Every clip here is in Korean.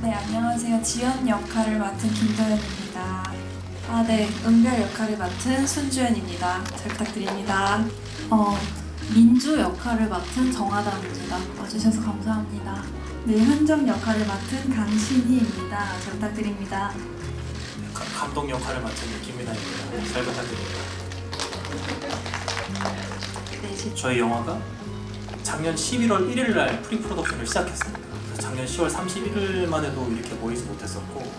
네, 안녕하세요. 지연 역할을 맡은 김도연입니다. 네, 은별 역할을 맡은 손주연입니다. 잘 부탁드립니다. 민주 역할을 맡은 정하담입니다. 와주셔서 감사합니다. 네, 현정 역할을 맡은 강신희입니다. 잘 부탁드립니다. 감독 역할을 맡은 김민아입니다. 잘 부탁드립니다. 네, 저희 영화가 작년 11월 1일 날 프리프로덕션을 시작했습니다. 그래서 작년 10월 31일만 해도 이렇게 모이지 못했었고,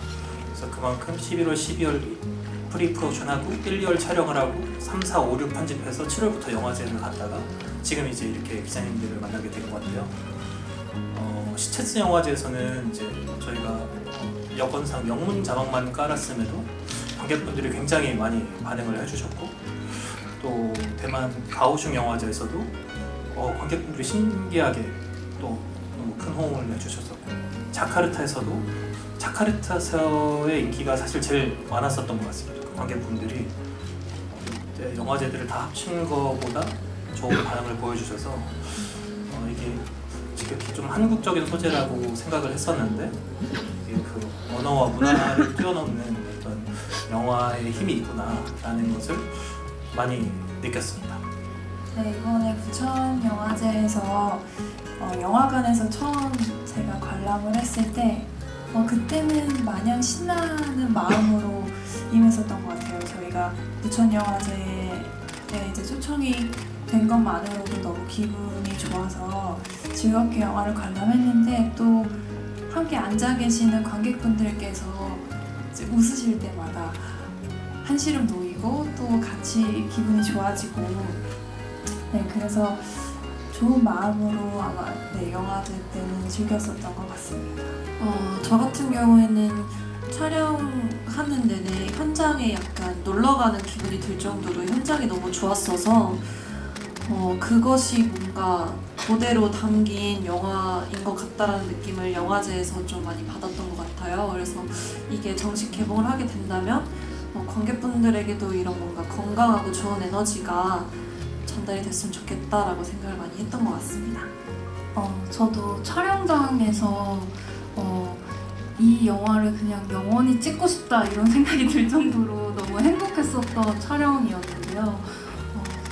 그래서 그만큼 11월, 12월 프리프로덕션하고 1, 2월 촬영을 하고 3, 4, 5, 6 편집해서 7월부터 영화제를 갔다가 지금 이제 이렇게 기자님들을 만나게 된 것 같아요. 시체스 영화제에서는 이제 저희가 여건상 영문 자막만 깔았음에도 관객분들이 굉장히 많이 반응을 해주셨고, 또 대만 가오슝 영화제에서도 관객분들이 신기하게 또 너무 큰 호응을 해주셨었고, 자카르타에서도 자카르타에서의 인기가 사실 제일 많았었던 것 같습니다. 관객분들이 영화제들을 다 합친 것보다 좋은 반응을 보여주셔서 이게 지극히 좀 한국적인 소재라고 생각을 했었는데, 이게 그 언어와 문화를 뛰어넘는 어떤 영화의 힘이 있구나라는 것을 많이 느꼈습니다. 네, 이번에 부천 영화제에서 영화관에서 처음 제가 관람을 했을 때 그때는 마냥 신나는 마음으로 임했었던 것 같아요. 저희가 부천 영화제에 이제 초청이 된 것만으로도 너무 기분이 좋아서 즐겁게 영화를 관람했는데, 또 함께 앉아 계시는 관객분들께서 이제 웃으실 때마다 한시름 놓이고 또 같이 기분이 좋아지고, 네, 그래서 좋은 마음으로 아마 영화제 때는 즐겼었던 것 같습니다. 저 같은 경우에는 촬영하는 내내 현장에 약간 놀러가는 기분이 들 정도로 현장이 너무 좋았어서 그것이 뭔가 그대로 담긴 영화인 것 같다라는 느낌을 영화제에서 좀 많이 받았던 것 같아요. 그래서 이게 정식 개봉을 하게 된다면 관객분들에게도 이런 뭔가 건강하고 좋은 에너지가 전달이 됐으면 좋겠다라고 생각을 많이 했던 것 같습니다. 저도 촬영장에서 이 영화를 그냥 영원히 찍고 싶다 이런 생각이 들 정도로 너무 행복했었던 촬영이었는데요.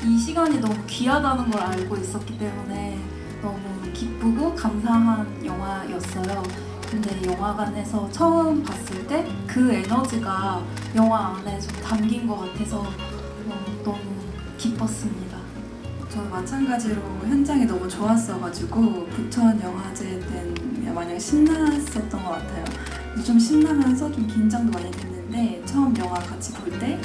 이 시간이 너무 귀하다는 걸 알고 있었기 때문에 너무 기쁘고 감사한 영화였어요. 근데 영화관에서 처음 봤을 때 그 에너지가 영화 안에 좀 담긴 것 같아서 너무 기뻤습니다. 저는 마찬가지로 현장이 너무 좋았어가지고 부천 영화제 때는 마냥 신났었던 것 같아요. 좀 신나면서 좀 긴장도 많이 됐는데, 처음 영화 같이 볼 때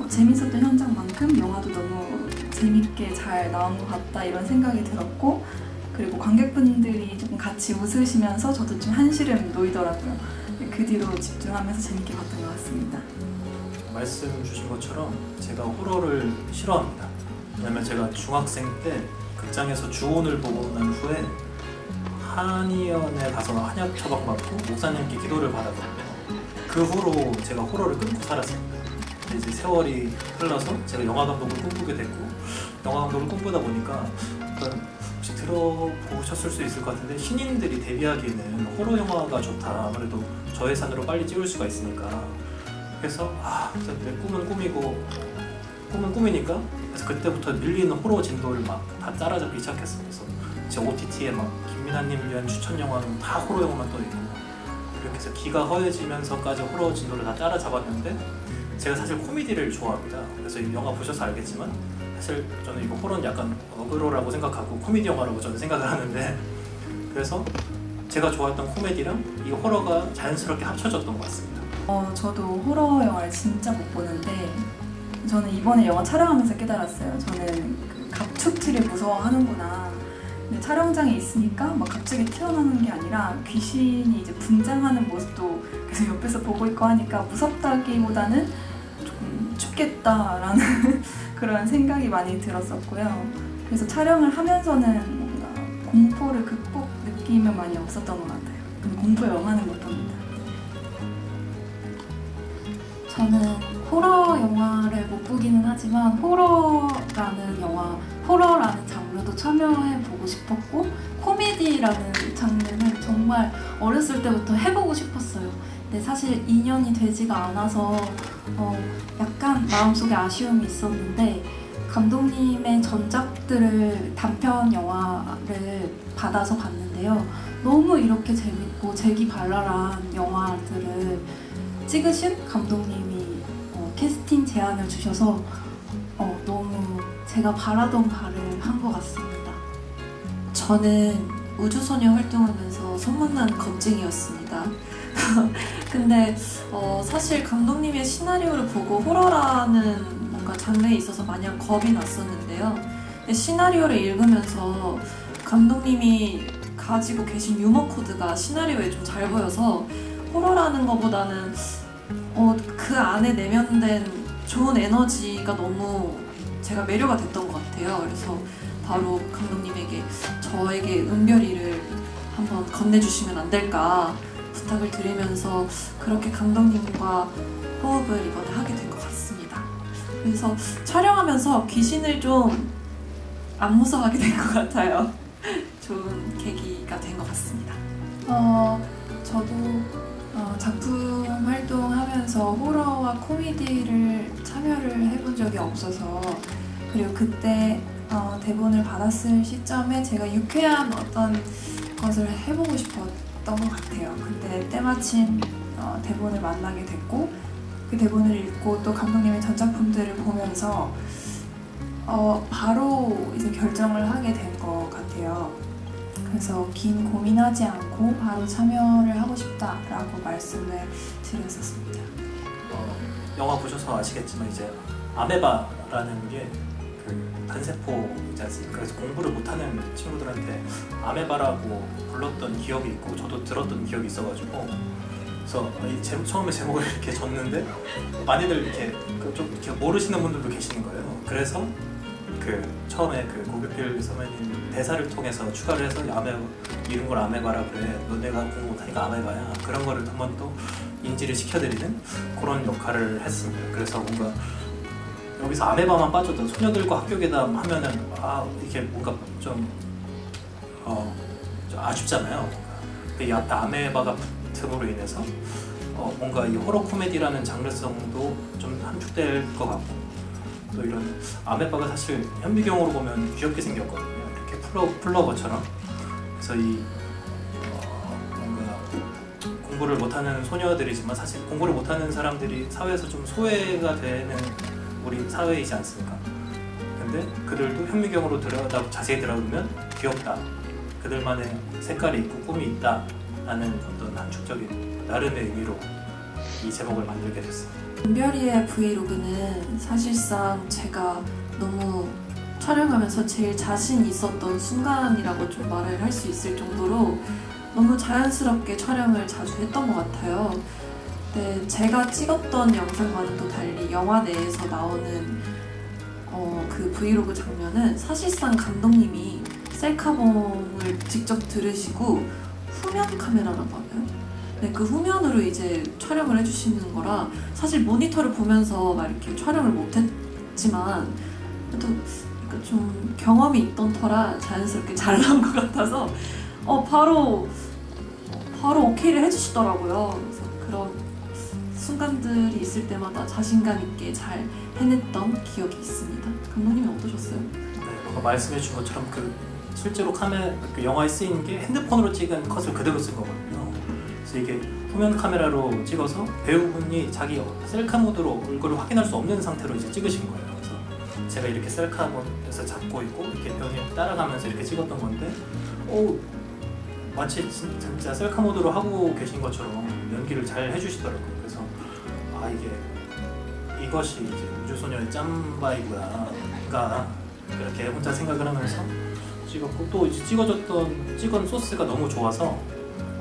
재밌었던 현장만큼 영화도 너무 재밌게 잘 나온 것 같다 이런 생각이 들었고, 그리고 관객분들이 조금 같이 웃으시면서 저도 좀 한시름 놓이더라고요. 그 뒤로 집중하면서 재밌게 봤던 것 같습니다. 말씀 주신 것처럼 제가 호러를 싫어합니다. 왜냐면 제가 중학생 때 극장에서 주온을 보고 난 후에 한의원에 가서 한약 처방 받고 목사님께 기도를 받았거든요. 그 후로 제가 호러를 끊고 살았습니다. 근데 이제 세월이 흘러서 제가 영화 감독을 꿈꾸게 됐고, 영화 감독을 꿈꾸다 보니까 혹시 들어보셨을 수 있을 것 같은데, 신인들이 데뷔하기에는 호러 영화가 좋다. 아무래도 저예산으로 빨리 찍을 수가 있으니까. 그래서 내 꿈은 꿈이고 꿈은 꿈이니까, 그래서 그때부터 밀리는 호러 진도를 막 다 따라잡기 시작했어요. 그래서 제 OTT에 막 김민아님 위한 추천 영화는 다 호러 영화만 떠 있고, 이렇게 해서 기가 허해지면서까지 호러 진도를 다 따라잡았는데, 제가 사실 코미디를 좋아합니다. 그래서 이 영화 보셔서 알겠지만 사실 저는 이거 호러는 약간 어그로라고 생각하고 코미디 영화라고 저는 생각을 하는데, 그래서 제가 좋아했던 코미디랑 이 호러가 자연스럽게 합쳐졌던 것 같습니다. 저도 호러 영화를 진짜 못 보는데, 저는 이번에 영화 촬영하면서 깨달았어요. 저는 그 갑툭튀를 무서워하는구나. 근데 촬영장에 있으니까 막 갑자기 튀어나오는 게 아니라 귀신이 이제 분장하는 모습도 계속 옆에서 보고 있고 하니까 무섭다기보다는 조금 춥겠다라는 그런 생각이 많이 들었었고요. 그래서 촬영을 하면서는 뭔가 공포를 극복 느낌은 많이 없었던 것 같아요. 근데 공포 영화는 못 봅니다. 저는 호러 영화를 못 보기는 하지만 호러라는 영화, 호러라는 장르도 참여해보고 싶었고, 코미디라는 장르는 정말 어렸을 때부터 해보고 싶었어요. 근데 사실 2년이 되지가 않아서 약간 마음속에 아쉬움이 있었는데 감독님의 전작들을 단편 영화를 받아서 봤는데요. 너무 이렇게 재밌고 재기발랄한 영화들을 찍으신 감독님이 캐스팅 제안을 주셔서 너무 제가 바라던 바를 한 것 같습니다. 저는 우주소녀 활동하면서 소문난 겁쟁이였습니다. 근데 사실 감독님의 시나리오를 보고 호러라는 뭔가 장르에 있어서 마냥 겁이 났었는데요. 근데 시나리오를 읽으면서 감독님이 가지고 계신 유머 코드가 시나리오에 좀 잘 보여서 호러라는 것보다는 그 안에 내면된 좋은 에너지가 너무 제가 매료가 됐던 것 같아요. 그래서 바로 감독님에게 저에게 은별이를 한번 건네주시면 안 될까 부탁을 드리면서 그렇게 감독님과 호흡을 이번에 하게 된 것 같습니다. 그래서 촬영하면서 귀신을 좀 안 무서워하게 된 것 같아요. 좋은 계기가 된 것 같습니다. 저도 작품 활동하면서 호러와 코미디를 참여를 해본 적이 없어서 그리고 그때 대본을 받았을 시점에 제가 유쾌한 어떤 것을 해보고 싶었던 것 같아요. 근데 때마침 대본을 만나게 됐고 그 대본을 읽고 또 감독님의 전작품들을 보면서 바로 이제 결정을 하게 된 것 같아요. 그래서 긴 고민하지 않고 바로 참여를 하고 싶다라고 말씀을 드렸었습니다. 영화 보셔서 아시겠지만 이제 아메바라는 게 그 간세포이지 않습니까? 그래서 공부를 못하는 친구들한테 아메바라고 불렀던 기억이 있고 저도 들었던 기억이 있어가지고 그래서 처음에 제목을 이렇게 줬는데 많이들 이렇게 좀 이렇게 모르시는 분들도 계시는 거예요. 그래서 처음에 고교필 선배님 대사를 통해서 추가를 해서 이런 걸 아메바라 그래. 너네가 공부 못하니까 아메바야. 그런 거를 한번 또 인지를 시켜드리는 그런 역할을 했습니다. 그래서 뭔가 여기서 아메바만 빠져도 소녀들과 학교괴담 하면은 이게 뭔가 좀 아쉽잖아요. 근데 이 앞에 아메바가 붙음으로 인해서 뭔가 이 호러 코미디라는 장르성도 좀 함축될 것 같고 또 이런 아메바가 사실 현미경으로 보면 귀엽게 생겼거든요. 이렇게 플러버처럼. 그래서 뭔가 공부를 못하는 소녀들이지만 사실 공부를 못하는 사람들이 사회에서 좀 소외가 되는 우리 사회이지 않습니까? 근데 그들도 현미경으로 자세히 들어보면 귀엽다. 그들만의 색깔이 있고 꿈이 있다. 라는 어떤 함축적인 나름의 의미로 이 제목을 만들게 됐습니다. 은별이의 브이로그는 사실상 제가 너무 촬영하면서 제일 자신 있었던 순간이라고 좀 말을 할 수 있을 정도로 너무 자연스럽게 촬영을 자주 했던 것 같아요. 근데 제가 찍었던 영상과는 또 달리 영화 내에서 나오는 그 브이로그 장면은 사실상 감독님이 셀카봉을 직접 들으시고 후면 카메라라고 하나요? 네, 그 후면으로 이제 촬영을 해주시는 거라 사실 모니터를 보면서 막 이렇게 촬영을 못했지만 그래도 좀 경험이 있던 터라 자연스럽게 잘 나온 것 같아서 바로 오케이를 해주시더라고요. 그래서 그런 순간들이 있을 때마다 자신감 있게 잘 해냈던 기억이 있습니다. 감독님은 어떠셨어요? 네, 말씀해 주신 것처럼 실제로 영화에 쓰인 게 핸드폰으로 찍은 컷을 그대로 쓴 거거든요. 그래서 이게 후면 카메라로 찍어서 배우분이 자기 셀카 모드로 얼굴을 확인할 수 없는 상태로 이제 찍으신 거예요. 그래서 제가 이렇게 셀카에서 잡고 있고 이렇게 배우님 따라가면서 이렇게 찍었던 건데, 마치 진짜 셀카 모드로 하고 계신 것처럼 연기를 잘 해주시더라고요. 그래서 이것이 이제 우주소녀의 짬바이구나, 그렇게 혼자 생각을 하면서 찍었고, 또 이제 찍은 소스가 너무 좋아서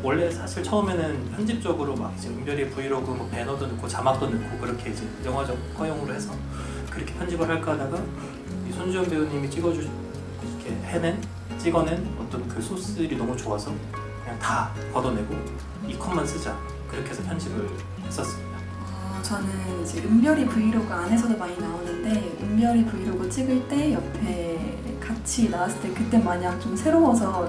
원래 사실 처음에는 편집적으로 막 이제 은별이 브이로그 뭐 배너도 넣고 자막도 넣고 그렇게 이제 영화적 허용으로 해서 그렇게 편집을 할까 하다가 이 손주영 배우님이 찍어낸 어떤 그 소스들이 너무 좋아서 그냥 다 걷어내고 이 컷만 쓰자, 그렇게 해서 편집을 했었습니다. 저는 이제 은별이 브이로그 안에서도 많이 나오는데, 은별이 브이로그 찍을 때 옆에 같이 나왔을 때 그때 마냥 좀 새로워서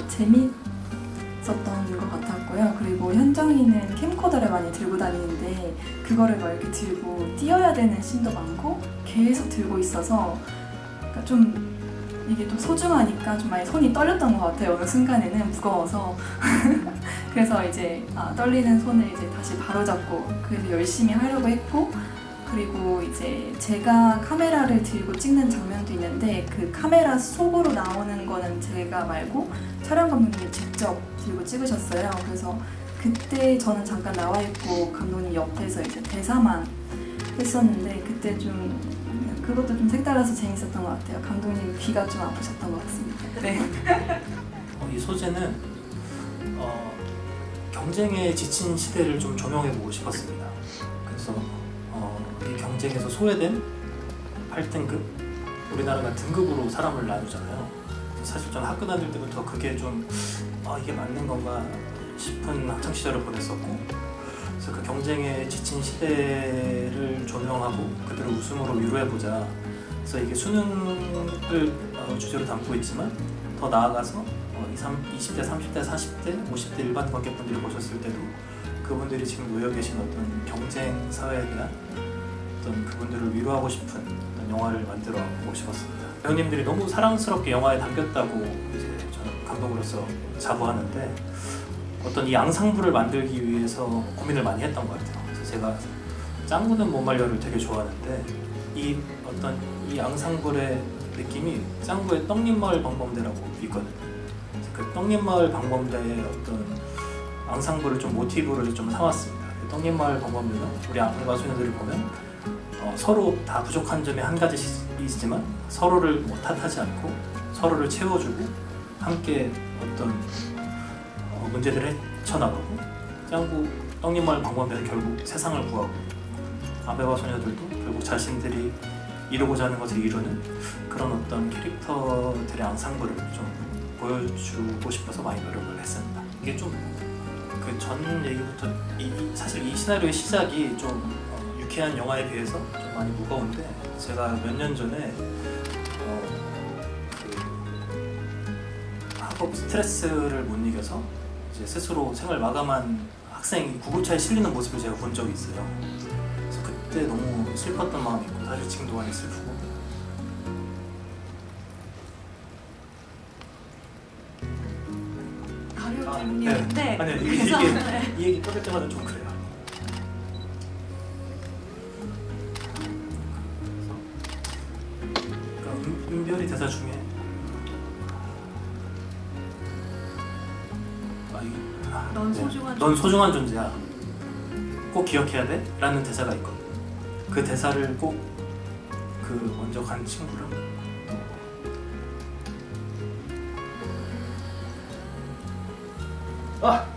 재밌었던 것 같았고요. 그리고 현정이는 캠코더를 많이 들고 다니는데 그거를 막 이렇게 들고 뛰어야 되는 씬도 많고 계속 들고 있어서 그러니까 좀 이게 또 소중하니까 좀 많이 손이 떨렸던 것 같아요. 어느 순간에는 무거워서 그래서 이제 떨리는 손을 이제 다시 바로잡고 그래서 열심히 하려고 했고, 그리고 이제 제가 카메라를 들고 찍는 장면도 있는데 그 카메라 속으로 나오는 거는 제가 말고 촬영 감독님이 직접 들고 찍으셨어요. 그래서 그때 저는 잠깐 나와 있고 감독님 옆에서 이제 대사만 했었는데 그때 좀 그것도 좀 색달라서 재밌었던 것 같아요. 감독님 귀가 좀 아프셨던 것 같습니다. 네. 이 소재는 경쟁에 지친 시대를 좀 조명해보고 싶었습니다. 그래서 이 경쟁에서 소외된 8등급, 우리나라가 등급으로 사람을 나누잖아요. 사실 저는 학교 다닐 때부터 그게 좀 이게 맞는 건가 싶은 학창시절을 보냈었고, 그래서 그 경쟁에 지친 시대를 조명하고 그들을 웃음으로 위로해보자. 그래서 이게 수능을 주제로 담고 있지만 더 나아가서 20대, 30대, 40대, 50대 일반 관객분들이 보셨을 때도 그분들이 지금 놓여 계신 어떤 경쟁 사회에 대한 어떤 그분들을 위로하고 싶은 어떤 영화를 만들어 보고 싶었습니다. 배우님들이 너무 사랑스럽게 영화에 담겼다고 이제 저는 감독으로서 자부하는데 어떤 이 앙상블을 만들기 위해서 고민을 많이 했던 것 같아요. 그래서 제가 짱구는 못 말려를 되게 좋아하는데 이 어떤 이 앙상블의 느낌이 짱구의 떡잎마을 방범대라고 있거든요. 그 떡잎마을 방범대의 어떤 앙상블을 좀 모티브를 좀 삼았습니다. 떡잎마을 방범대는 우리 아버지와 소녀들을 보면 서로 다 부족한 점이 한 가지이지만 서로를 뭐 탓하지 않고 서로를 채워주고 함께 어떤 문제들을 헤쳐나가고, 짱구 떡잎마을 방범대는 결국 세상을 구하고 아베와 소녀들도 결국 자신들이 이루고자 하는 것을 이루는 그런 어떤 캐릭터들의 앙상블을 좀 보여주고 싶어서 많이 노력을 했습니다. 이게 좀 그 전 얘기부터 사실 이 시나리오의 시작이 좀 유쾌한 영화에 비해서 좀 많이 무거운데, 제가 몇 년 전에 그 학업 스트레스를 못 이겨서 이제 스스로 생을 마감한 학생이 구급차에 실리는 모습을 제가 본 적이 있어요. 그래서 그때 너무 슬펐던 마음이 있고 사실 지금도 많이 슬프고. 질문이었는데 아니 이 얘기 꺼낼 때마다 좀 그래요. 그러니까 은별이 대사 중에 넌 소중한 존재야. 꼭 기억해야 돼? 라는 대사가 있거든. 그 대사를 꼭 그 먼저 간 친구랑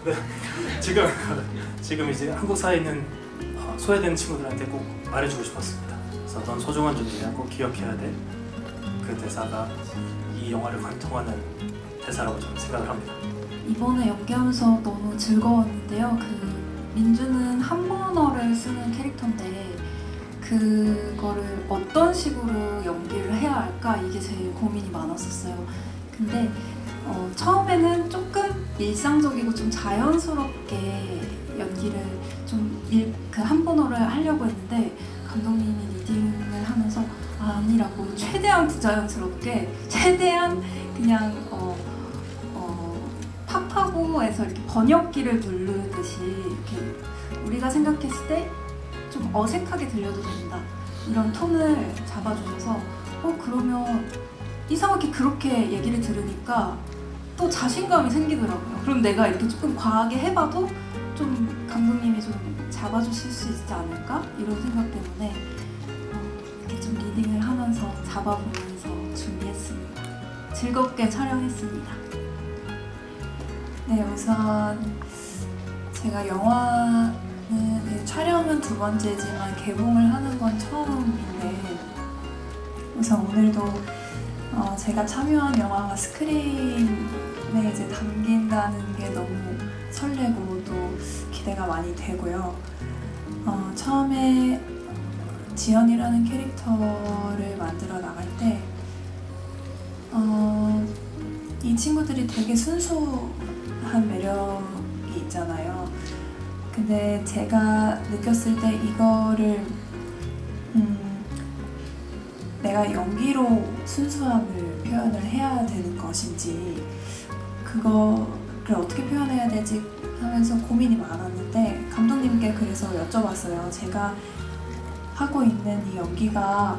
네. 지금 이제 한국 사회에 있는 소외된 친구들한테 꼭 말해주고 싶었습니다. 그래서 넌 소중한 존재야. 꼭 기억해야 돼. 그 대사가 이 영화를 관통하는 대사라고 저는 생각을 합니다. 이번에 연기하면서 너무 즐거웠는데요. 그 민주는 한번어를 쓰는 캐릭터인데 그거를 어떤 식으로 연기를 해야 할까 이게 제일 고민이 많았었어요. 근데 처음에는 조금 일상적이고 좀 자연스럽게 연기를 좀 그 한번어를 하려고 했는데 감독님이 리딩을 하면서 아니라고 최대한 부자연스럽게 최대한 그냥 팝하고에서 이렇게 번역기를 누르듯이 이렇게 우리가 생각했을 때 좀 어색하게 들려도 된다 이런 톤을 잡아주셔서 그러면 이상하게 그렇게 얘기를 들으니까 또 자신감이 생기더라고요. 그럼 내가 이렇게 조금 과하게 해봐도 좀 감독님이 좀 잡아주실 수 있지 않을까? 이런 생각 때문에 이렇게 좀 리딩을 하면서 잡아보면서 준비했습니다. 즐겁게 촬영했습니다. 네, 우선 제가 영화는 촬영은 두 번째지만 개봉을 하는 건 처음인데 우선 오늘도 제가 참여한 영화가 스크린에 이제 담긴다는 게 너무 설레고 또 기대가 많이 되고요. 처음에 지연이라는 캐릭터를 만들어 나갈 때 이 친구들이 되게 순수한 한 매력이 있잖아요. 근데 제가 느꼈을 때 이거를 내가 연기로 순수함을 표현을 해야 되는 것인지 그거를 어떻게 표현해야 되지 하면서 고민이 많았는데 감독님께 그래서 여쭤봤어요. 제가 하고 있는 이 연기가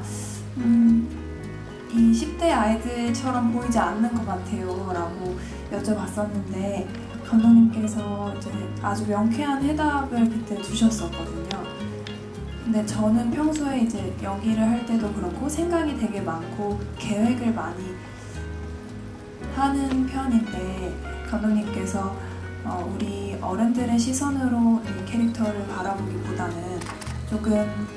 이 10대 아이들처럼 보이지 않는 것 같아요 라고 여쭤봤었는데 감독님께서 이제 아주 명쾌한 해답을 그때 주셨었거든요. 근데 저는 평소에 이제 연기를 할 때도 그렇고 생각이 되게 많고 계획을 많이 하는 편인데 감독님께서 우리 어른들의 시선으로 이 캐릭터를 바라보기보다는 조금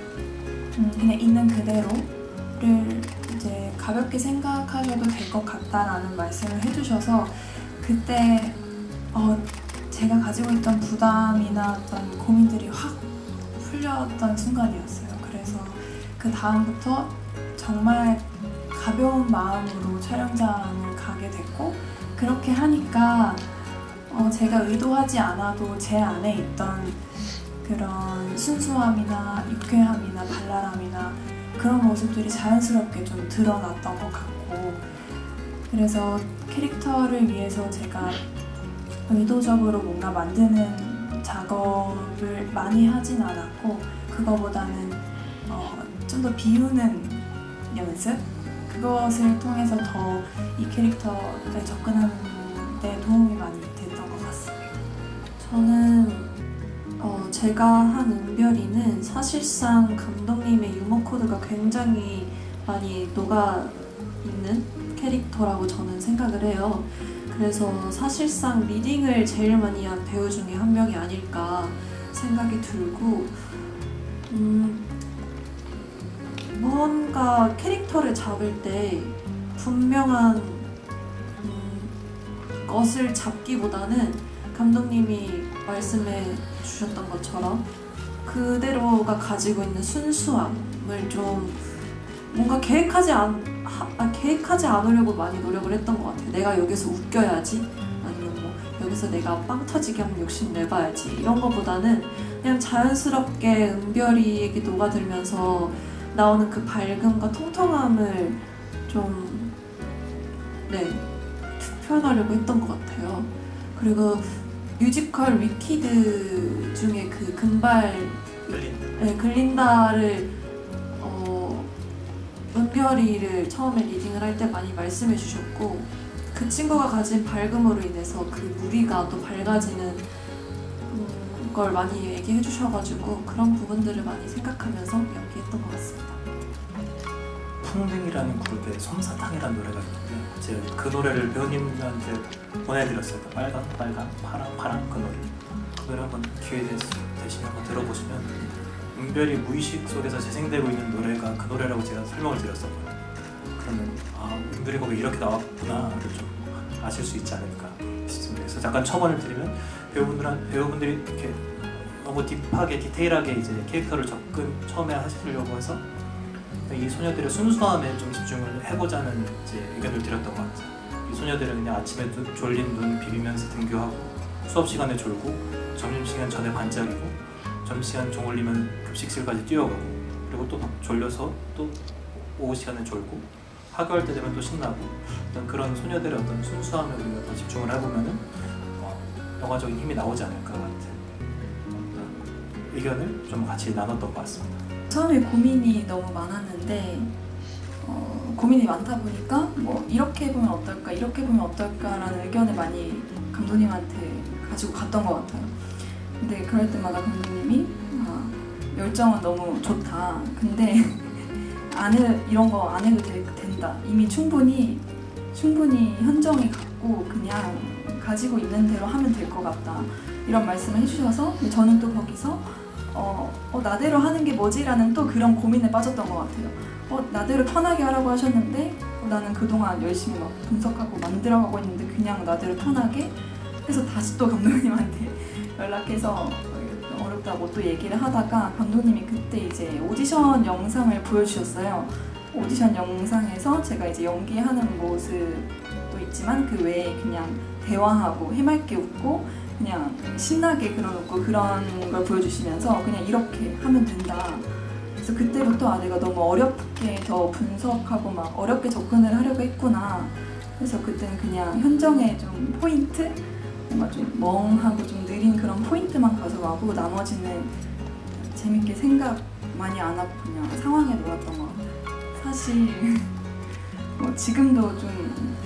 그냥 있는 그대로를 이제 가볍게 생각하셔도 될 것 같다라는 말씀을 해주셔서 그때 제가 가지고 있던 부담이나 어떤 고민들이 확 풀렸던 순간이었어요. 그래서 그 다음부터 정말 가벼운 마음으로 촬영장을 가게 됐고 그렇게 하니까 제가 의도하지 않아도 제 안에 있던 그런 순수함이나 유쾌함이나 발랄함이나 그런 모습들이 자연스럽게 좀 드러났던 것 같고 그래서 캐릭터를 위해서 제가 의도적으로 뭔가 만드는 작업을 많이 하진 않았고 그거보다는 좀 더 비우는 연습? 그것을 통해서 더 이 캐릭터에 접근하는 데 도움이 많이 됐던 것 같습니다. 저는 제가 한 은별이는 사실상 감독님의 유머 코드가 굉장히 많이 녹아있는 캐릭터라고 저는 생각을 해요. 그래서 사실상 리딩을 제일 많이 한 배우 중에 한 명이 아닐까 생각이 들고 뭔가 캐릭터를 잡을 때 분명한 것을 잡기보다는 감독님이 말씀해 주셨던 것처럼 그대로가 가지고 있는 순수함을 좀 뭔가 계획하지 않으려고 많이 노력을 했던 것 같아요. 내가 여기서 웃겨야지 아니면 뭐 여기서 내가 빵 터지게 한번 욕심내봐야지 이런 것보다는 그냥 자연스럽게 은별이에게 녹아들면서 나오는 그 밝음과 통통함을 좀 표현하려고 했던 것 같아요. 그리고 뮤지컬 위키드 중에 그 글린다를 은별이를 처음에 리딩을 할 때 많이 말씀해 주셨고 그 친구가 가진 밝음으로 인해서 그 무리가 또 밝아지는 걸 많이 얘기해 주셔가지고 그런 부분들을 많이 생각하면서 연기했던 것 같습니다. 풍뎅이라는 그룹의 솜사탕이라는 노래가 있는데 제가 그 노래를 배우님한테 보내드렸어요. 빨간, 파랑 그 노래. 그 노래 한번 기회 되시면 한번 들어보시면 은별이 무의식 속에서 재생되고 있는 노래가 그 노래라고 제가 설명을 드렸었거든요. 그러면 은별이가 왜 이렇게 나왔구나를 좀 아실 수 있지 않을까 싶습니다. 그래서 잠깐 첨언을 드리면 배우분들이 이렇게 너무 딥하게 디테일하게 이제 캐릭터를 처음에 하시려고 해서 이 소녀들의 순수함에 좀 집중을 해보자는 이제 의견을 드렸던 것 같아요. 이 소녀들은 그냥 아침에 졸린 눈 비비면서 등교하고 수업 시간에 졸고 점심시간 전에 반짝이고 점심시간 종 울리면 급식실까지 뛰어가고 그리고 또 졸려서 또 오후 시간에 졸고 학교할 때 되면 또 신나고 어떤 그런 소녀들의 어떤 순수함에 우리가 더 집중을 해보면은 영화적인 힘이 나오지 않을까 같은 의견을 좀 같이 나눴던 것 같습니다. 처음에 고민이 너무 많았는데 고민이 많다 보니까 뭐 이렇게 보면 어떨까 이렇게 보면 어떨까라는 의견을 많이 감독님한테 가지고 갔던 것 같아요. 근데 그럴 때마다 감독님이 열정은 너무 좋다. 근데 이런 거 안 해도 된다. 이미 충분히 현정이 갖고 그냥 가지고 있는 대로 하면 될 것 같다. 이런 말씀을 해주셔서 저는 또 거기서 나대로 하는 게 뭐지라는 또 그런 고민에 빠졌던 것 같아요. 나대로 편하게 하라고 하셨는데 나는 그동안 열심히 막 분석하고 만들어가고 있는데 그냥 나대로 편하게 해서 다시 또 감독님한테 연락해서 어렵다고 또 얘기를 하다가 감독님이 그때 이제 오디션 영상을 보여주셨어요. 오디션 영상에서 제가 이제 연기하는 모습도 있지만 그 외에 그냥 대화하고 해맑게 웃고 그냥 신나게 그려놓고 그런 걸 보여주시면서 그냥 이렇게 하면 된다. 그래서 그때부터 내가 너무 어렵게 더 분석하고 막 어렵게 접근을 하려고 했구나. 그래서 그때는 그냥 현정의 좀 포인트? 뭔가 좀 멍하고 좀 느린 그런 포인트만 가져가고 나머지는 재밌게 생각 많이 안 하고 그냥 상황에 놀았던 것 같아요. 사실 뭐 지금도 좀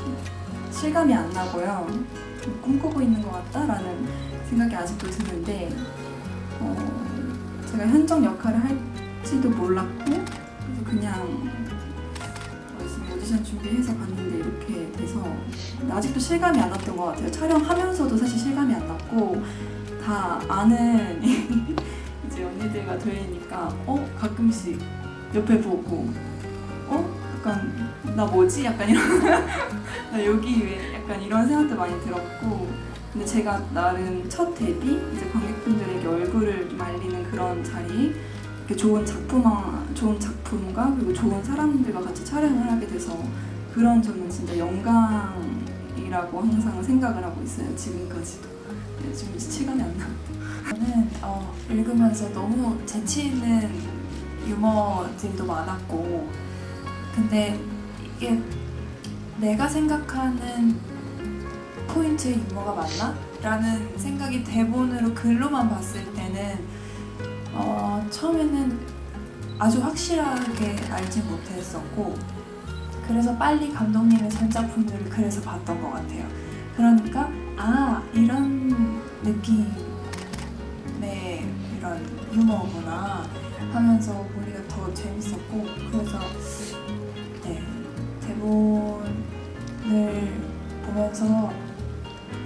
실감이 안 나고요. 좀 꿈꾸고 있는 것 같다라는 생각이 아직도 드는데 제가 현정 역할을 할지도 몰랐고 그래서 그냥 열심히 오디션 준비해서 갔는데 이렇게 돼서 아직도 실감이 안 났던 것 같아요. 촬영하면서도 사실 실감이 안 났고 다 아는 이제 언니들과 들리니까 가끔씩 옆에 보고 약간 나 뭐지? 약간 이런 나 여기 왜 약간 이런 생각도 많이 들었고 근데 제가 나름 첫 데뷔 이제 관객분들에게 얼굴을 좀 알리는 그런 자리에 이렇게 좋은 작품과 그리고 좋은 사람들과 같이 촬영을 하게 돼서 그런 점은 진짜 영광이라고 항상 생각을 하고 있어요. 지금까지도. 네, 지금 이제 체감이 안 나요. 저는 읽으면서 너무 재치 있는 유머들도 많았고 근데 이게 내가 생각하는 포인트의 유머가 맞나? 라는 생각이 대본으로 글로만 봤을 때는 처음에는 아주 확실하게 알지 못했었고 그래서 빨리 감독님의 전 작품들을 그래서 봤던 것 같아요. 그러니까 이런 느낌의 이런 유머구나 하면서 보기가 더 재밌었고 그래서 대본을 보면서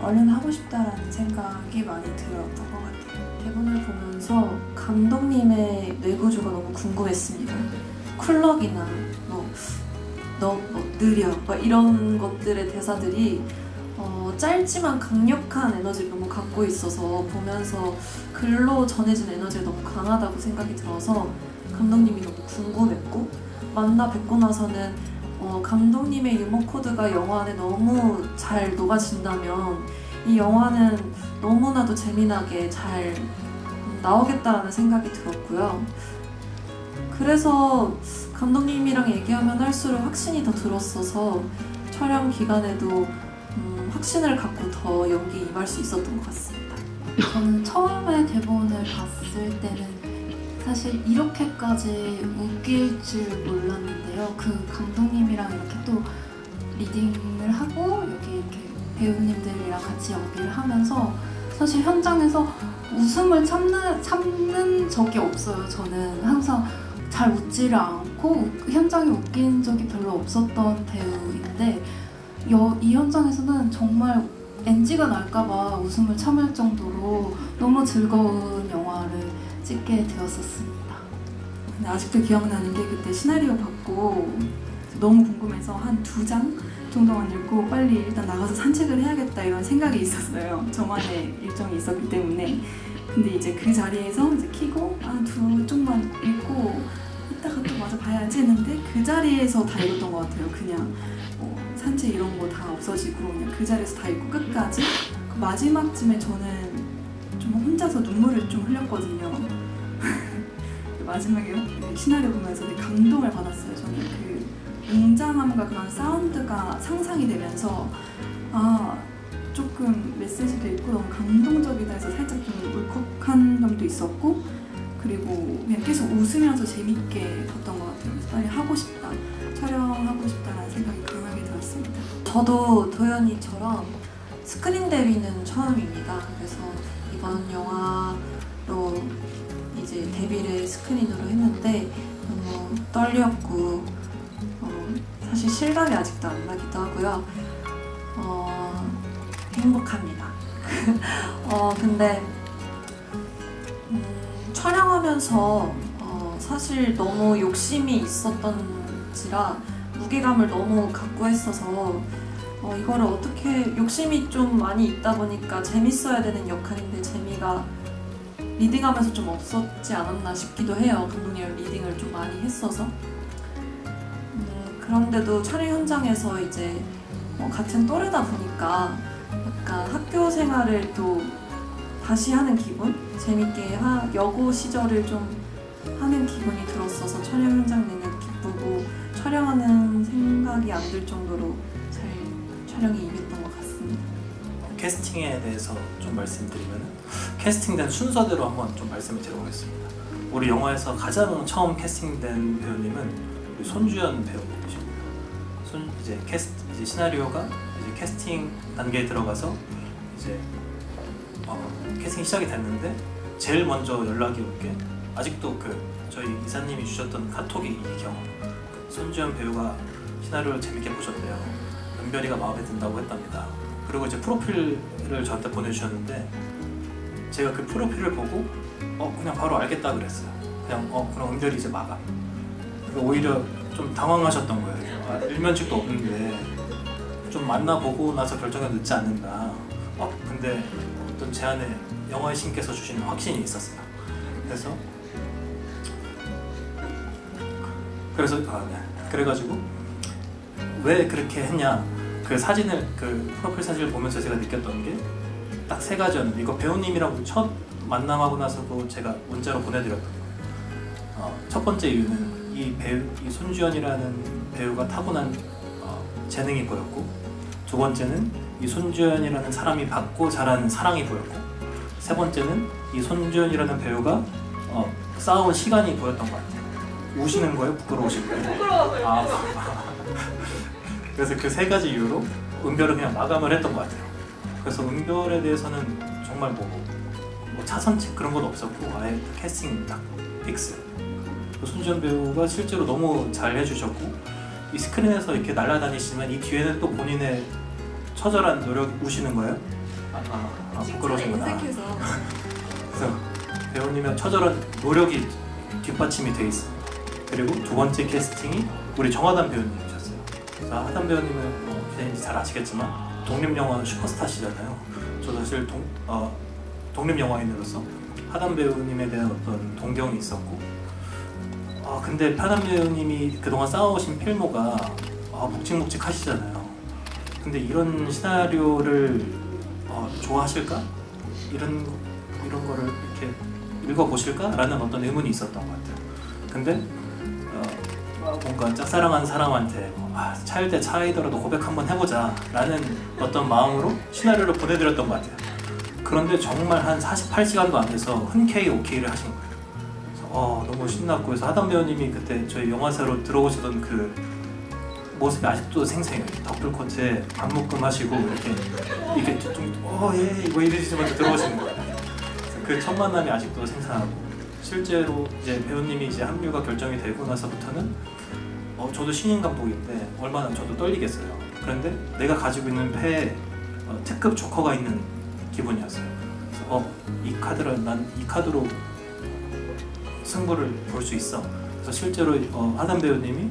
얼른 하고 싶다라는 생각이 많이 들었던 것 같아요. 대본을 보면서 감독님의 뇌구조가 너무 궁금했습니다. 쿨럭이나 너 느려 이런 것들의 대사들이 짧지만 강력한 에너지를 너무 갖고 있어서 보면서 글로 전해진 에너지가 너무 강하다고 생각이 들어서 감독님이 너무 궁금했고 만나 뵙고 나서는 감독님의 유머 코드가 영화 안에 너무 잘 녹아진다면 이 영화는 너무나도 재미나게 잘 나오겠다라는 생각이 들었고요. 그래서 감독님이랑 얘기하면 할수록 확신이 더 들었어서 촬영 기간에도 확신을 갖고 더 연기에 임할 수 있었던 것 같습니다. 저는 처음에 대본을 봤을 때는 사실 이렇게까지 웃길 줄 몰랐는데요. 그 감독님이랑 이렇게 또 리딩을 하고 여기 이렇게 배우님들이랑 같이 연기를 하면서 사실 현장에서 웃음을 참는 적이 없어요. 저는 항상 잘 웃지를 않고 현장에 웃긴 적이 별로 없었던 배우인데 이 현장에서는 정말 NG가 날까봐 웃음을 참을 정도로 너무 즐거운 영화를 찍게 되었었습니다. 근데 아직도 기억나는 게 그때 시나리오 받고 너무 궁금해서 한 2장 정도만 읽고 빨리 일단 나가서 산책을 해야겠다 이런 생각이 있었어요. 저만의 일정이 있었기 때문에. 근데 이제 그 자리에서 이제 키고 2쪽만 읽고 이따가 또 마저 봐야지 했는데 그 자리에서 다 읽었던 것 같아요. 그냥 산책 이런 거 다 없어지고 그냥 그 자리에서 다 읽고 끝까지. 그 마지막쯤에 저는 좀 혼자서 눈물을 좀 흘렸거든요. 마지막에 시나리오 보면서 되게 감동을 받았어요. 저는 그 웅장함과 그런 사운드가 상상이 되면서 조금 메시지도 있고 너무 감동적이다 해서 살짝 좀 울컥한 점도 있었고 그리고 그냥 계속 웃으면서 재밌게 봤던 것 같아요. 그래서 빨리 하고 싶다, 촬영하고 싶다라는 생각이 강하게 들었습니다. 저도 도연이처럼 스크린 데뷔는 처음입니다. 그래서 이번 영화로 이제 데뷔를 스크린으로 했는데 너무 떨렸고 사실 실감이 아직도 안 나기도 하고요. 행복합니다. 근데 촬영하면서 사실 너무 욕심이 있었던지라 무게감을 너무 갖고 했어서 이거를 어떻게 욕심이 좀 많이 있다 보니까 재밌어야 되는 역할인데 재미가 리딩하면서 좀 없었지 않았나 싶기도 해요. 감독님이 리딩을 좀 많이 했어서. 그런데도 촬영 현장에서 이제 같은 또래다 보니까 약간 학교 생활을 또 다시 하는 기분? 재밌게 여고 시절을 좀 하는 기분이 들었어서 촬영 현장 내내 기쁘고 촬영하는 생각이 안 들 정도로 잘 촬영이 임했던 것 같습니다. 캐스팅에 대해서 좀 말씀드리면 캐스팅된 순서대로 한번 좀 말씀을 드려보겠습니다. 우리 영화에서 가장 처음 캐스팅된 배우님은 우리 손주연 배우님이십니다. 이제 시나리오가 이제 캐스팅 단계에 들어가서 이제 캐스팅 시작이 됐는데 제일 먼저 연락이 온 게 아직도 저희 이사님이 주셨던 카톡이 이 경우 손주연 배우가 시나리오를 재밌게 보셨대요. 은별이가 마음에 든다고 했답니다. 그리고 이제 프로필을 저한테 보내주셨는데 제가 그 프로필을 보고 그냥 바로 알겠다 그랬어요. 그냥 그럼 은별이 이제 마감. 오히려 좀 당황하셨던 거예요. 일면식도 없는데 좀 만나보고 나서 결정이 늦지 않는다. 근데 어떤 제 안에 영화의 신께서 주신 확신이 있었어요. 그래가지고 왜 그렇게 했냐, 그 프로필 사진을 보면서 제가 느꼈던 게 딱 3가지였는데, 이거 배우님이랑 첫 만남하고 나서도 제가 문자로 보내드렸던 거예요. 첫 번째 이유는 이 손주연이라는 배우가 타고난 재능이 보였고, 두 번째는 이 손주연이라는 사람이 받고 자란 사랑이 보였고, 세 번째는 이 손주연이라는 배우가 쌓아온 시간이 보였던 것 같아요. 우시는 거예요? 부끄러우신 거예요? 부끄러워요. 그래서 그 3가지 이유로 은별을 그냥 마감을 했던 것 같아요. 그래서 은별에 대해서는 정말 뭐 차선책 그런 건 없었고 아예 캐스팅 딱 픽스. 손주연 배우가 실제로 너무 잘 해주셨고, 이 스크린에서 이렇게 날아다니시지만 이 뒤에는 또 본인의 처절한 노력. 우시는 거예요? 부끄러우시구나. 그래서 배우님의 처절한 노력이 뒷받침이 돼 있어요. 그리고 두 번째 캐스팅이 우리 정하단 배우님이셨어요. 그래서 하단 배우님은 기자님이 잘 아시겠지만 독립영화 슈퍼스타시잖아요. 저도 사실 독립영화인으로서 하단 배우님에 대한 어떤 동경이 있었고, 근데 하단 배우님이 그동안 쌓아오신 필모가 묵직묵직하시잖아요. 근데 이런 시나리오를 좋아하실까? 이런 거를 이렇게 읽어보실까? 라는 어떤 의문이 있었던 것 같아요. 근데 뭔가 짝사랑한 사람한테 차일대 차이더라도 고백 한번 해보자 라는 어떤 마음으로 시나리오를 보내드렸던 것 같아요. 그런데 정말 한 48시간도 안 돼서 흔쾌히 오케이를 하신 거예요. 그래서 너무 신났고, 해서 하단 배우님이 그때 저희 영화사로 들어오시던 그 모습이 아직도 생생해요. 덕불 코트에 반묶음 하시고 이렇게 뭐 이러시면서 들어오시는 거예요. 그 첫 만남이 아직도 생생하고, 실제로 이제 배우님이 이제 합류가 결정이 되고 나서부터는 저도 신인 감독인데 얼마나 저도 떨리겠어요. 그런데 내가 가지고 있는 패에 특급 조커가 있는 기분이었어요. 그래서 난 이 카드로 승부를 볼 수 있어. 그래서 실제로 하단 배우님이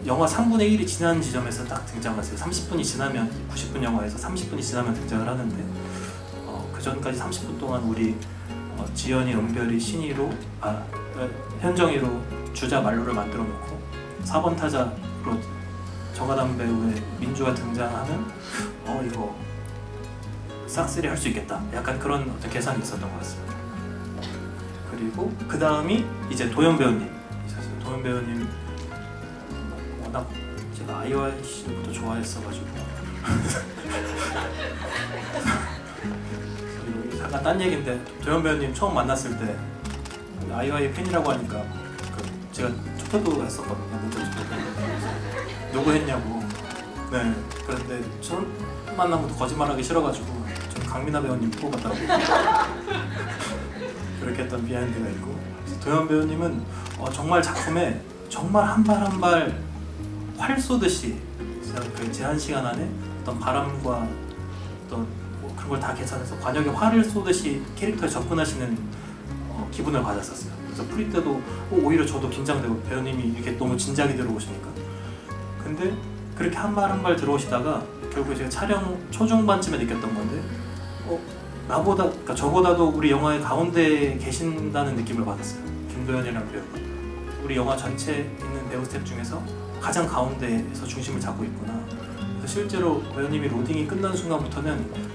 영화 3분의 1이 지난 지점에서 딱 등장하세요. 30분이 지나면, 90분 영화에서 30분이 지나면 등장을 하는데, 그 전까지 30분 동안 우리 지연이, 은별이, 신이로 현정이로 주자 말로를 만들어 놓고 4번 타자로 정하단 배우의 민주가 등장하면 이거 싹쓸이 할 수 있겠다, 약간 그런 어떤 계산이 있었던 것 같습니다. 그리고 그 다음이 이제 도연 배우님. 도연 배우님 워낙 제가 아이와이 씨부터 좋아했어가지고 잠깐 딴 얘기인데, 도연 배우님 처음 만났을 때 아이와이 팬이라고 하니까 제가 투표도 했었거든요. 문자 투표. 누구 했냐고. 네. 그런데 첫 만남부터 거짓말하기 싫어가지고 저는 강민아 배우님 뽑았다고 그렇게 했던 비하인드가 있고, 도연 배우님은 정말 작품에 정말 한 발 한 발 활 쏘듯이 그 제한 시간 안에 어떤 바람과 어떤 그런 걸 다 계산해서 관역에 활을 쏘듯이 캐릭터에 접근하시는 기분을 받았었어요. 그래서 프리 때도 오히려 저도 긴장되고, 배우님이 이렇게 너무 진지하게 들어오시니까. 근데 그렇게 한 발 한 발 들어오시다가 결국에 제가 촬영 초중반쯤에 느꼈던 건데 그러니까 저보다도 우리 영화의 가운데에 계신다는 느낌을 받았어요. 김도연이라는 배우가 우리 영화 전체에 있는 배우 스텝 중에서 가장 가운데에서 중심을 잡고 있구나. 실제로 배우님이 로딩이 끝난 순간부터는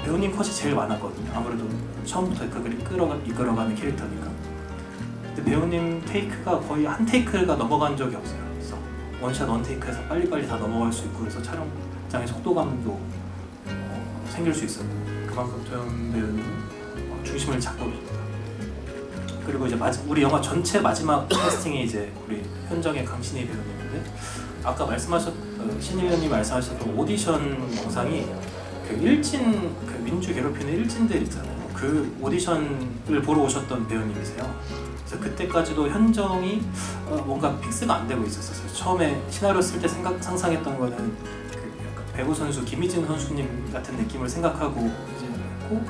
배우님 컷이 제일 많았거든요. 아무래도 처음부터 그 그림 이끌어가는 캐릭터니까. 근데 배우님 테이크가 거의 한 테이크가 넘어간 적이 없어요. 그래서 원샷 원테이크에서 빨리빨리 다 넘어갈 수 있고, 그래서 촬영장의 속도감도 생길 수 있었고, 그만큼 도연 배우님은 중심을 잡고 있습니다. 그리고 이제 우리 영화 전체 마지막 캐스팅이 이제 우리 현정의 강신희 배우님인데, 아까 신희 배우님 말씀하셨던 오디션 영상이 그 민주 괴롭히는 일진들 있잖아요. 그 오디션을 보러 오셨던 배우님이세요. 그래서 그때까지도 현정이 뭔가 픽스가 안 되고 있었어요. 처음에 시나리오 쓸 때 상상했던 거는 그 약간 배구 선수 김희진 선수님 같은 느낌을 생각하고 이제 했고,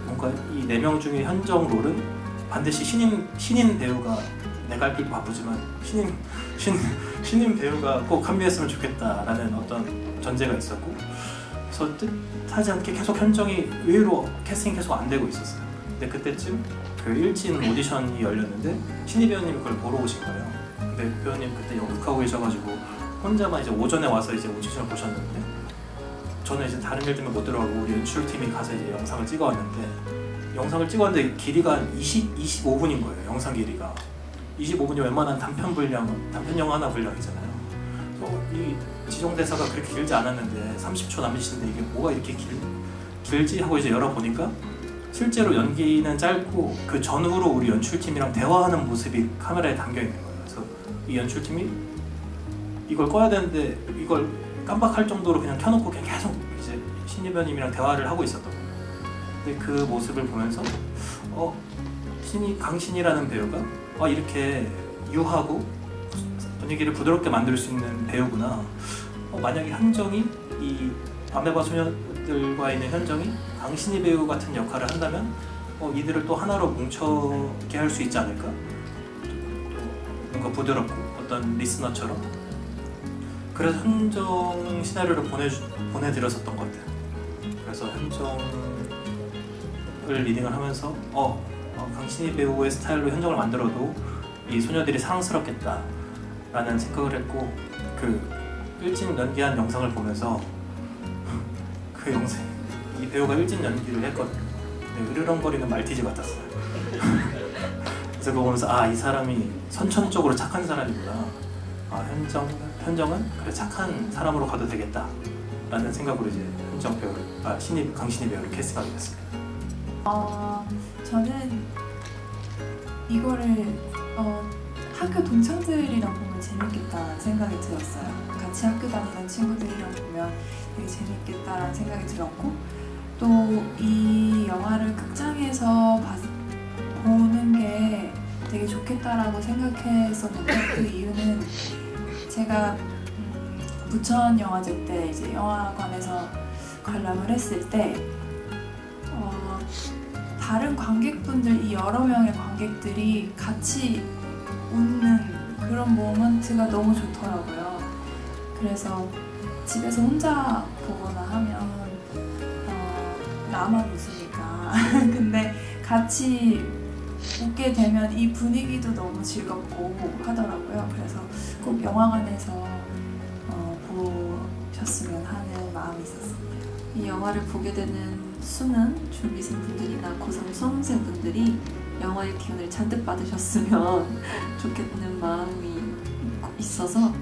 뭔가 이 4명 중에 현정 롤은 반드시 신인 배우가, 내가 할 때도 바쁘지만 신인 배우가 꼭 합류했으면 좋겠다라는 어떤 전제가 있었고, 그래서 뜻하지 않게 계속 현정이 의외로 캐스팅 계속 안 되고 있었어요. 근데 그때쯤 그 일진 오디션이 열렸는데 신희 배우님이 그걸 보러 오신 거예요. 근데 배우님 그때 연극하고 계셔가지고 혼자만 이제 오전에 와서 이제 오디션을 보셨는데, 저는 이제 다른 일 때문에 못 들어가고 우리 연출팀이 가서 이제 영상을 찍어왔는데 길이가 25분인 거예요. 영상 길이가 25분이 웬만한 단편 영화 하나 분량이잖아요. 이 지정 대사가 그렇게 길지 않았는데 30초 남으시는데 이게 뭐가 이렇게 길지 하고 이제 열어보니까 실제로 연기는 짧고 그 전후로 우리 연출팀이랑 대화하는 모습이 카메라에 담겨 있는 거예요. 그래서 이 연출팀이 이걸 꺼야 되는데 이걸 깜빡할 정도로 그냥 켜놓고 그냥 계속 이제 신희 배우님이랑 대화를 하고 있었던 거예요. 근데 그 모습을 보면서 강신이라는 배우가 이렇게 유하고 분위기를 부드럽게 만들 수 있는 배우구나. 만약에 현정이 이 밤에봐 소녀들과 있는 현정이 강신희 배우 같은 역할을 한다면 이들을 또 하나로 뭉쳐게 할 수 있지 않을까? 뭔가 부드럽고 어떤 리스너처럼. 그래서 현정 시나리오를 보내드렸었던 것 같아요. 그래서 현정을 리딩을 하면서 강신희 배우의 스타일로 현정을 만들어도 이 소녀들이 사랑스럽겠다 라는 생각을 했고, 그 일진 연기한 영상을 보면서 이 배우가 일진 연기를 했거든요. 근데 으르렁거리는 말티즈 같았어요. 그래서 그거 보면서 이 사람이 선천적으로 착한 사람이구나. 현정은 그래 착한 사람으로 가도 되겠다 라는 생각으로 이제 강신희 배우를 캐스팅하게 됐습니다. 저는 이거를 학교 동창들이랑 보면 재밌겠다는 생각이 들었어요. 같이 학교 다니는 친구들이랑 보면 되게 재밌겠다라는 생각이 들었고, 또 이 영화를 극장에서 보는 게 되게 좋겠다라고 생각했었는데, 그 이유는 제가 부천 영화제 때 이제 영화관에서 관람을 했을 때 다른 관객분들, 이 여러 명의 관객들이 같이 웃는 그런 모먼트가 너무 좋더라고요. 그래서 집에서 혼자 보거나 하면 나만 웃으니까 근데 같이 웃게 되면 이 분위기도 너무 즐겁고 하더라고요. 그래서 꼭 영화관에서 보셨으면 하는 마음이 있었습니다. 이 영화를 보게 되는 수능 준비생분들이나 고3 수험생분들이 영화의 기운을 잔뜩 받으셨으면 좋겠는 마음이 있어서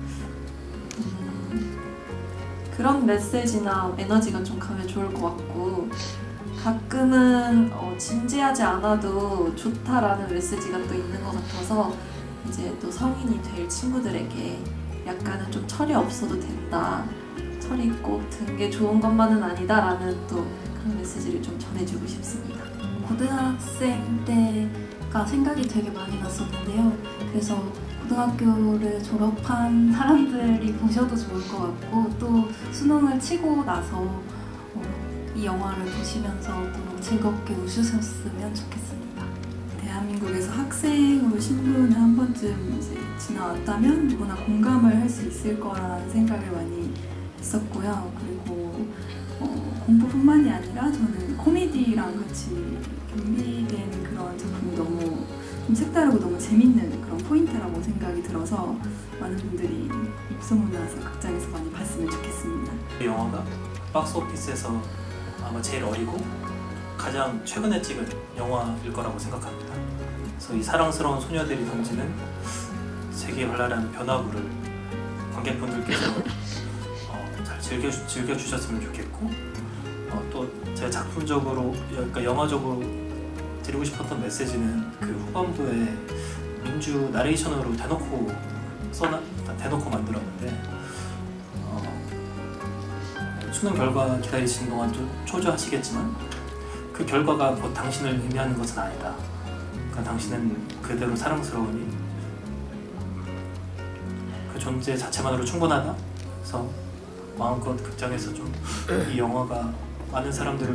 그런 메시지나 에너지가 좀 가면 좋을 것 같고, 가끔은 진지하지 않아도 좋다라는 메시지가 또 있는 것 같아서 이제 또 성인이 될 친구들에게 약간은 좀 철이 없어도 된다, 철이 있고 든 게 좋은 것만은 아니다라는 또 그런 메시지를 좀 전해주고 싶습니다. 고등학생 때가 생각이 되게 많이 났었는데요. 그래서 고등학교를 졸업한 사람들이 보셔도 좋을 것 같고, 또 수능을 치고 나서 이 영화를 보시면서 또 즐겁게 웃으셨으면 좋겠습니다. 대한민국에서 학생으로 신분을 한 번쯤 이제 지나왔다면 누구나 공감을 할 수 있을 거라는 생각을 많이 했었고요. 그리고 공부뿐만이 아니라 저는 코미디랑 같이 겸비된 그런 작품이 너무 좀 색다르고 너무 재밌는 그런 포인트라고 생각이 들어서 많은 분들이 입소문 나서 극장에서 많이 봤으면 좋겠습니다. 이 영화가 박스 오피스에서 아마 제일 어리고 가장 최근에 찍은 영화일 거라고 생각합니다. 그래서 이 사랑스러운 소녀들이 던지는 세계의 활랄한 변화구를 관객분들께서 잘 즐겨주셨으면 좋겠고 또 제가 작품적으로, 그러니까 영화적으로 드리고 싶었던 메시지는 그 후반부에 민주 나레이션으로 대놓고 만들었는데 수능 결과 기다리시는 동안 좀 초조하시겠지만 그 결과가 곧 당신을 의미하는 것은 아니다. 그러니까 당신은 그대로 사랑스러우니 그 존재 자체만으로 충분하다. 그래서 마음껏 극장에서 좀 이 영화가 많은 사람들을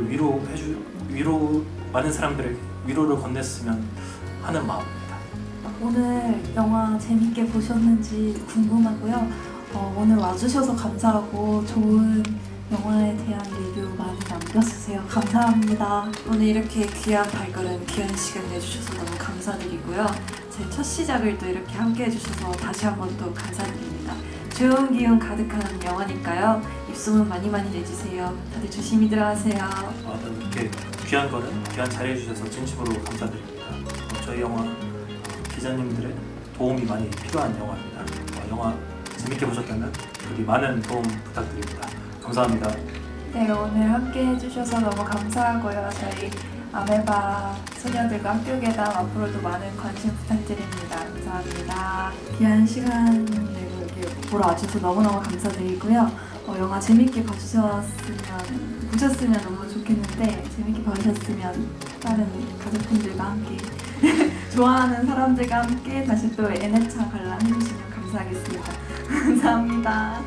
많은 사람들의 위로를 건넸으면 하는 마음입니다. 오늘 영화 재밌게 보셨는지 궁금하고요. 오늘 와주셔서 감사하고 좋은 영화에 대한 리뷰 많이 남겨주세요. 감사합니다. 오늘 이렇게 귀한 발걸음, 귀한 시간 내주셔서 너무 감사드리고요. 제 첫 시작을 또 이렇게 함께 해주셔서 다시 한번 또 감사드립니다. 좋은 기운 가득한 영화니까요. 입소문 많이 내주세요. 다들 조심히 들어가세요. 이렇게 귀한 거는 귀한 자리해 주셔서 진심으로 감사드립니다. 저희 영화 기자님들의 도움이 많이 필요한 영화입니다. 영화 재밌게 보셨다면 부디 많은 도움 부탁드립니다. 감사합니다. 네, 오늘 함께 해주셔서 너무 감사하고요. 저희 아메바 소녀들과 학교계담 앞으로도 많은 관심 부탁드립니다. 감사합니다. 귀한 시간 내고 이렇게 보러 와주셔서 너무너무 감사드리고요. 영화 재밌게 보셨으면 너무 좋겠는데 재밌게 봐주셨으면 다른 가족분들과 함께 좋아하는 사람들과 함께 다시 또 N회차 관람해주시면 감사하겠습니다. 감사합니다.